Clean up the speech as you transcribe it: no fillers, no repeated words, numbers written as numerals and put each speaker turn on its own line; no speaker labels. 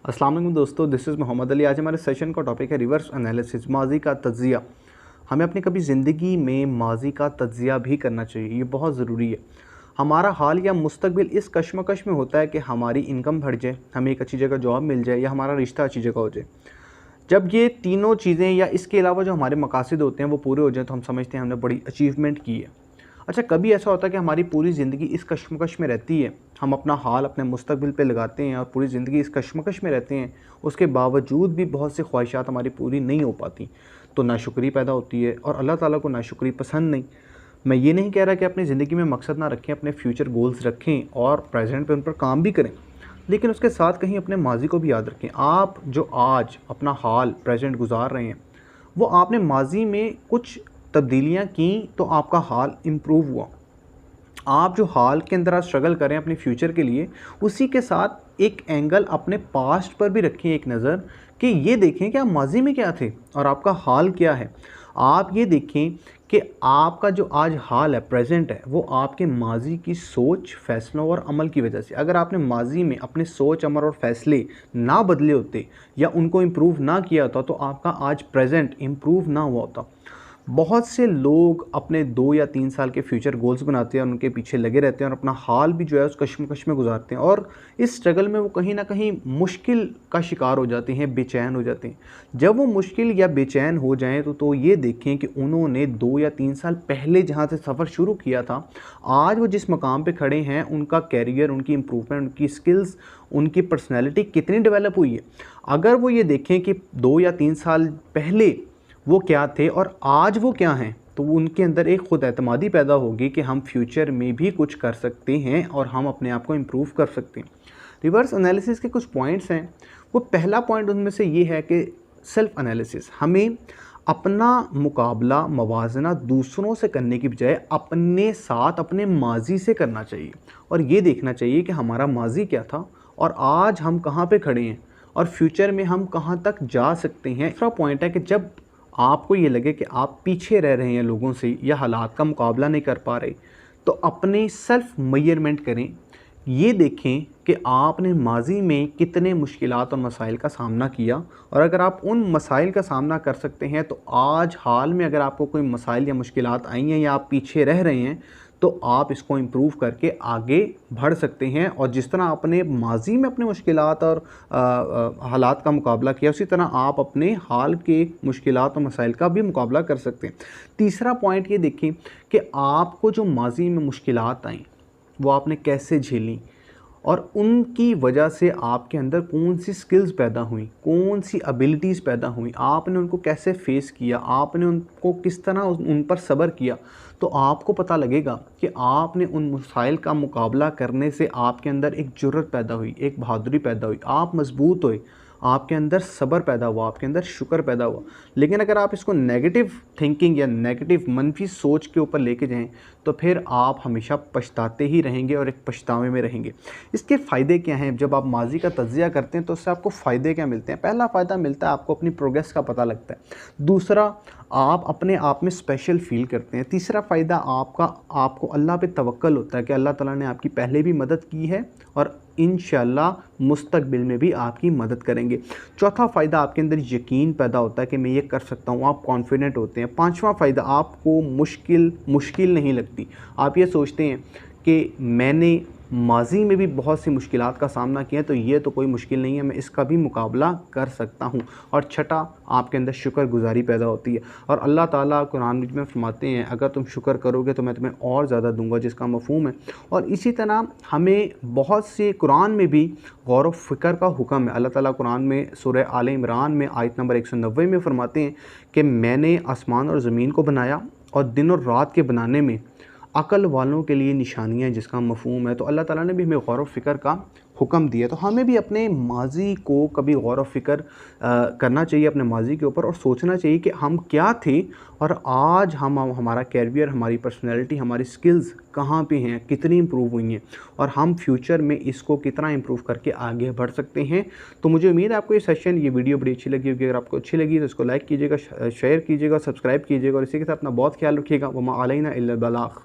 अस्सलाम वालेकुम दोस्तों, दिस इज़ मोहम्मद अली। आज हमारे सेशन का टॉपिक है रिवर्स एनालिसिस, माजी का तज्ज़िया। हमें अपनी कभी ज़िंदगी में माजी का तज्ज़िया भी करना चाहिए, ये बहुत ज़रूरी है। हमारा हाल या मुस्तकबिल इस कश्मकश में होता है कि हमारी इनकम बढ़ जाए, हमें एक अच्छी जगह जॉब मिल जाए या हमारा रिश्ता अच्छी जगह हो जाए। जब ये तीनों चीज़ें या इसके अलावा जो हमारे मकासद होते हैं वो पूरे हो जाएँ तो हम समझते हैं हमने बड़ी अचीवमेंट की है। अच्छा, कभी ऐसा होता है कि हमारी पूरी ज़िंदगी इस कश्मकश में रहती है, हम अपना हाल अपने मुस्तकबिल पे लगाते हैं और पूरी ज़िंदगी इस कश्मकश में रहते हैं, उसके बावजूद भी बहुत सी ख्वाहिशात हमारी पूरी नहीं हो पाती, तो नाशुक्री पैदा होती है और अल्लाह ताला को नाशुक्री पसंद नहीं। मैं ये नहीं कह रहा कि अपनी ज़िंदगी में मकसद ना रखें, अपने फ्यूचर गोल्स रखें और प्रेजेंट पे उन पर काम भी करें, लेकिन उसके साथ कहीं अपने माजी को भी याद रखें। आप जो आज अपना हाल प्रेजेंट गुजार रहे हैं, वो आपने माजी में कुछ तब्दीलियाँ की तो आपका हाल इम्प्रूव हुआ। आप जो हाल के अंदर आप स्ट्रगल करें अपने फ्यूचर के लिए, उसी के साथ एक एंगल अपने पास्ट पर भी रखें, एक नज़र कि ये देखें कि आप माजी में क्या थे और आपका हाल क्या है। आप ये देखें कि आपका जो आज हाल है, प्रेजेंट है, वो आपके माजी की सोच, फैसलों और अमल की वजह से। अगर आपने माजी में अपने सोच, अमल और फैसले ना बदले होते या उनको इम्प्रूव ना किया होता तो आपका आज प्रेजेंट इम्प्रूव ना हुआ होता। बहुत से लोग अपने 2 या 3 साल के फ्यूचर गोल्स बनाते हैं और उनके पीछे लगे रहते हैं और अपना हाल भी जो है उस कश्मकश में गुजारते हैं और इस स्ट्रगल में वो कहीं ना कहीं मुश्किल का शिकार हो जाते हैं, बेचैन हो जाते हैं। जब वो मुश्किल या बेचैन हो जाएं तो ये देखें कि उन्होंने 2 या 3 साल पहले जहाँ से सफ़र शुरू किया था, आज वो जिस मकाम पे खड़े हैं, उनका कैरियर, उनकी इम्प्रूवमेंट, उनकी स्किल्स, उनकी पर्सनैलिटी कितनी डेवलप हुई है। अगर वो ये देखें कि 2 या 3 साल पहले वो क्या थे और आज वो क्या हैं, तो उनके अंदर एक ख़ुद एतमादी पैदा होगी कि हम फ्यूचर में भी कुछ कर सकते हैं और हम अपने आप को इम्प्रूव कर सकते हैं। रिवर्स एनालिसिस के कुछ पॉइंट्स हैं। वो पहला पॉइंट उनमें से ये है कि सेल्फ़ एनालिसिस। हमें अपना मुकाबला, मवाजना दूसरों से करने की बजाय अपने साथ, अपने माजी से करना चाहिए और ये देखना चाहिए कि हमारा माजी क्या था और आज हम कहाँ पे खड़े हैं और फ्यूचर में हम कहाँ तक जा सकते हैं। दूसरा पॉइंट है कि जब आपको ये लगे कि आप पीछे रह रहे हैं लोगों से या हालात का मुकाबला नहीं कर पा रहे, तो अपने सेल्फ मेजरमेंट करें। ये देखें कि आपने माजी में कितने मुश्किलात और मसाइल का सामना किया और अगर आप उन मसाइल का सामना कर सकते हैं तो आज हाल में अगर आपको कोई मसाइल या मुश्किलात आई हैं या आप पीछे रह रहे हैं तो आप इसको इम्प्रूव करके आगे बढ़ सकते हैं। और जिस तरह आपने माजी में अपने मुश्किलात और हालात का मुकाबला किया, उसी तरह आप अपने हाल के मुश्किलात और मसाइल का भी मुकाबला कर सकते हैं। तीसरा पॉइंट ये देखें कि आपको जो माजी में मुश्किलात आई वो आपने कैसे झेली और उनकी वजह से आपके अंदर कौन सी स्किल्स पैदा हुई, कौन सी एबिलिटीज़ पैदा हुई, आपने उनको कैसे फेस किया, आपने उनको किस तरह उन पर सब्र किया। तो आपको पता लगेगा कि आपने उन मसाइल का मुकाबला करने से आपके अंदर एक जुर्रत पैदा हुई, एक बहादुरी पैदा हुई, आप मजबूत हुए, आपके अंदर सब्र पैदा हुआ, आपके अंदर शुक्र पैदा हुआ। लेकिन अगर आप इसको नेगेटिव थिंकिंग या नेगेटिव मनफी सोच के ऊपर लेके जाएं तो फिर आप हमेशा पछताते ही रहेंगे और एक पछतावे में रहेंगे। इसके फ़ायदे क्या हैं? जब आप माजी का तज्ज़िया करते हैं तो उससे आपको फ़ायदे क्या मिलते हैं? पहला फ़ायदा मिलता है आपको अपनी प्रोग्रेस का पता लगता है। दूसरा, आप अपने आप में स्पेशल फ़ील करते हैं। तीसरा फ़ायदा आपको अल्लाह पे तवक्कल होता है कि अल्लाह ताला ने आपकी पहले भी मदद की है और इंशाअल्लाह मुस्तकबिल में भी आपकी मदद करेंगे। चौथा फ़ायदा, आपके अंदर यकीन पैदा होता है कि मैं ये कर सकता हूँ, आप कॉन्फिडेंट होते हैं। पांचवा फ़ायदा, आपको मुश्किल नहीं लगती। आप ये सोचते हैं कि मैंने माजी में भी बहुत सी मुश्किलात का सामना किया, तो ये तो कोई मुश्किल नहीं है, मैं इसका भी मुकाबला कर सकता हूँ। और छठा, आपके अंदर शुक्रगुजारी पैदा होती है और अल्लाह ताला कुरान में फरमाते हैं अगर तुम शुक्र करोगे तो मैं तुम्हें और ज़्यादा दूंगा, जिसका मफ़हूम है। और इसी तरह हमें बहुत से कुरान में भी गौर व फ़िक्र का हुक्म है। अल्लाह ताला कुरान में सूरह आले इमरान में आयत नंबर 190 में फरमाते हैं कि मैंने आसमान और ज़मीन को बनाया और दिन और रात के बनाने में अक़ल वालों के लिए निशानियाँ, जिसका मफ़हूम है। तो अल्लाह ताला ने भी हमें गौर व फ़िक्र का हुक्म दिया, तो हमें भी अपने माजी को कभी गौर व फ़िक्र करना चाहिए अपने माजी के ऊपर और सोचना चाहिए कि हम क्या थे और आज हमारा कैरियर, हमारी पर्सनैलिटी, हमारी स्किल्स कहाँ पे हैं, कितनी इम्प्रूव हुई हैं और हम फ्यूचर में इसको कितना इम्प्रूव करके आगे बढ़ सकते हैं। तो मुझे उम्मीद है आपको ये सेशन, ये वीडियो बड़ी अच्छी लगी होगी। अगर आपको अच्छी लगी तो इसको लाइक कीजिएगा, शेयर कीजिएगा, सब्सक्राइब कीजिएगा और इसी के साथ अपना बहुत ख्याल रखिएगा। वमा अलैना इल्लल बलाग।